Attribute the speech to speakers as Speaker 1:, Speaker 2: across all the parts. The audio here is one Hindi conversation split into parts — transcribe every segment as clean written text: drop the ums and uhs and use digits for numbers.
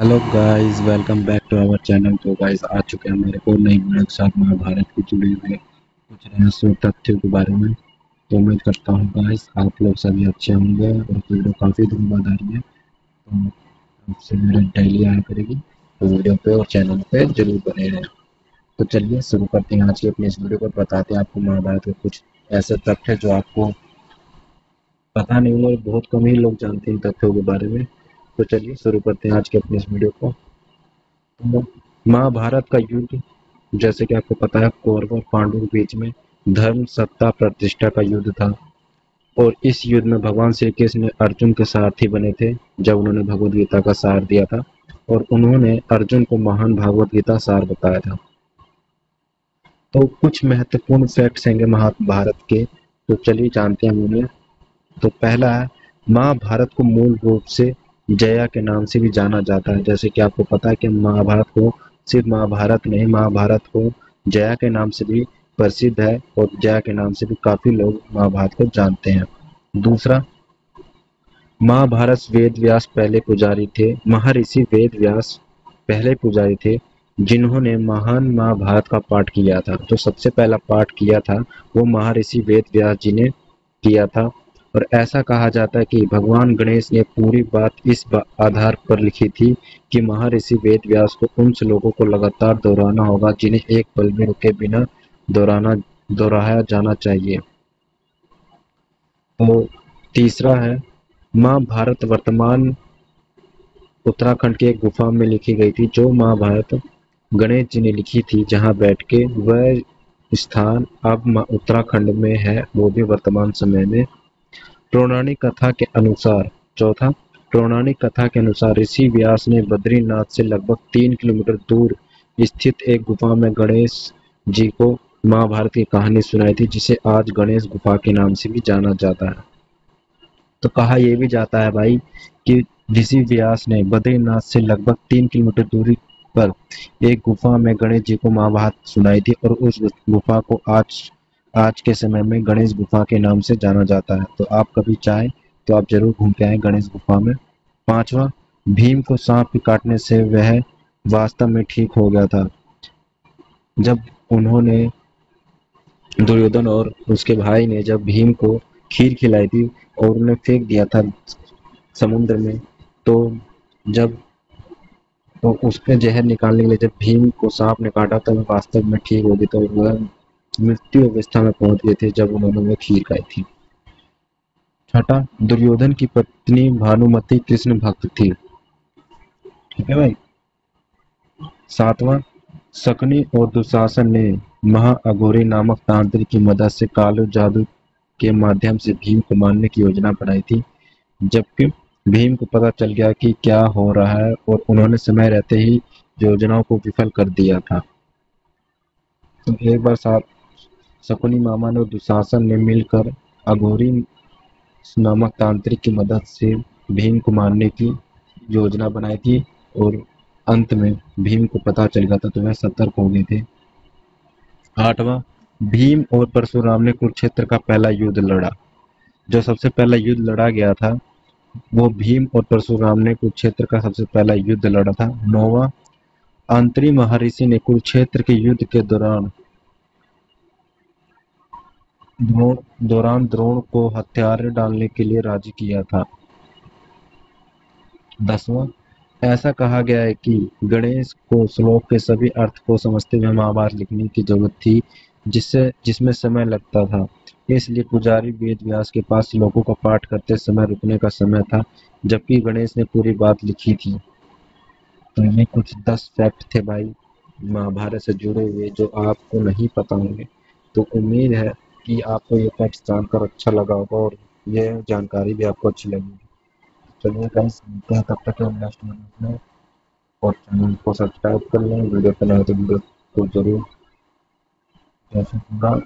Speaker 1: Hello guys, welcome back to our channel. तो गाइस आ चुके हैं मेरे को नई वीडियो के साथ महाभारत की जुड़े हुए कुछ रहस्य तथ्यों के बारे में। तो उम्मीद करता हूँ गाइस आप लोग सभी अच्छे होंगे और वीडियो काफ़ी दिन बाद आ रही है, तो आपसे वीडियो डेली आया करेगी। तो वीडियो पे और चैनल पे जरूर बने रहें। तो चलिए शुरू करते हैं आज की अपनी इस वीडियो को। बताते हैं आपको महाभारत के कुछ ऐसे तथ्य जो आपको पता नहीं होंगे और बहुत कम ही लोग जानते हैं इन तथ्यों के बारे में। तो चलिए शुरू करते हैं आज की अपनी इस वीडियो को। महाभारत का युद्ध, जैसे कि आपको पता है, कौरव और पांडवों के बीच में धर्म सत्ता प्रतिष्ठा का युद्ध था। और इस युद्ध में भगवान श्री कृष्ण ने अर्जुन के सारथी बने थे जब उन्होंने भगवत गीता का सार दिया था। और उन्होंने अर्जुन को महान भगवत गीता सार बताया था। तो कुछ महत्वपूर्ण फैक्ट्स हैं महाभारत के, तो चलिए जानते हैं उन्हें। तो पहला है, महाभारत को मूल रूप से जया के नाम से भी जाना जाता है। जैसे कि आपको पता है कि महाभारत को सिर्फ महाभारत नहीं, महाभारत को जया के नाम से भी प्रसिद्ध है और जया के नाम से भी काफी लोग महाभारत को जानते हैं। दूसरा, महाभारत वेद व्यास पहले पुजारी थे। महर्षि वेद व्यास पहले पुजारी थे जिन्होंने महान महाभारत का पाठ किया था। जो सबसे पहला पाठ किया था वो महर्षि वेद व्यास जी ने किया था। और ऐसा कहा जाता है कि भगवान गणेश ने पूरी बात इस आधार पर लिखी थी कि महर्षि वेद व्यास को उन श्लोकों को लगातार दोहराना होगा जिन्हें एक पल में रुके बिना दोहराना दोहराया जाना चाहिए। तो तीसरा है, महाभारत वर्तमान उत्तराखंड की एक गुफा में लिखी गई थी। जो महाभारत गणेश जी ने लिखी थी जहाँ बैठ के, वह स्थान अब उत्तराखंड में है, वो भी वर्तमान समय में। पौराणिक कथा के अनुसार, चौथा, पौराणिक कथा के अनुसार ऋषि व्यास ने बद्रीनाथ से लगभग 3 किलोमीटर दूर स्थित एक गुफा में गणेश जी को महाभारत की कहानी सुनाई थी, जिसे आज गणेश गुफा के नाम से भी जाना जाता है। तो कहा यह भी जाता है भाई कि ऋषि व्यास ने बद्रीनाथ से लगभग 3 किलोमीटर दूरी पर एक गुफा में गणेश जी को महाभारत सुनाई थी और उस गुफा को आज आज के समय में गणेश गुफा के नाम से जाना जाता है। तो आप कभी चाहें तो आप जरूर घूम के आए गणेश गुफा में। पांचवा, भीम को सांप के काटने से वह वास्तव में ठीक हो गया था। जब उन्होंने, दुर्योधन और उसके भाई ने जब भीम को खीर खिलाई थी और उन्हें फेंक दिया था समुद्र में, तो जब तो उसके जहर निकालने के लिए जब भीम को सांप ने काटा तो वह वास्तव में ठीक हो गई। तो वह मृत्यु अवस्था में पहुंच गए थे जब उन्होंने वह खीर खाई थी। छठा, दुर्योधन की पत्नी भानुमति कृष्ण भक्त थी। ठीक है भाई। सातवां, शकुनी और दुशासन ने महाअघोरी नामक तांत्रिक की मदद से कालो जादू के माध्यम से भीम को मारने की योजना बनाई थी। जबकि भीम को पता चल गया कि क्या हो रहा है और उन्होंने समय रहते ही योजनाओं को विफल कर दिया था। तो एक बार साथ शकुनी मामा ने और दुशासन ने मिलकर अघोरी नामक तांत्रिक की मदद से भीम को मारने की योजना बनाई थी। और अंत में भीम को पता चल गया था तो वह सतर्क हो गए थे। आठवां, भीम और परशुराम ने कुरुक्षेत्र का पहला युद्ध लड़ा। जो सबसे पहला युद्ध लड़ा गया था वो भीम और परशुराम ने कुरुक्षेत्र का सबसे पहला युद्ध लड़ा था। नौवां, अंतरी महर्षि ने कुरुक्षेत्र के युद्ध के दौरान द्रोण को हथियार डालने के लिए राजी किया था। 10वां, ऐसा कहा गया है कि गणेश को श्लोक के सभी अर्थ को समझते हुए महाभारत लिखने की जरूरत थी, जिसमें समय लगता था। इसलिए पुजारी वेद व्यास के पास श्लोकों का पाठ करते समय रुकने का समय था, जबकि गणेश ने पूरी बात लिखी थी। तो ये कुछ 10 फैक्ट थे भाई महाभारत से जुड़े हुए जो आपको नहीं पता होंगे। तो उम्मीद है कि आपको ये फैक्ट जानकर अच्छा लगा होगा और ये जानकारी भी आपको अच्छी लगेगी। चलिए गाइस, मिलते हैं तब तक के नेक्स्ट वीडियो में। और चैनल को सब्सक्राइब कर लें, वीडियो पे नए तो वीडियो को जरूर जैसे होगा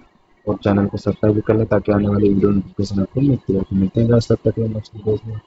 Speaker 1: और चैनल को सब्सक्राइब भी कर लें ताकि आने वाली वीडियो नोटिफिकेशन आपको मिलती रहे। तो मिलते हैं गाइस तब तक के नेक्स्ट वीडियो में।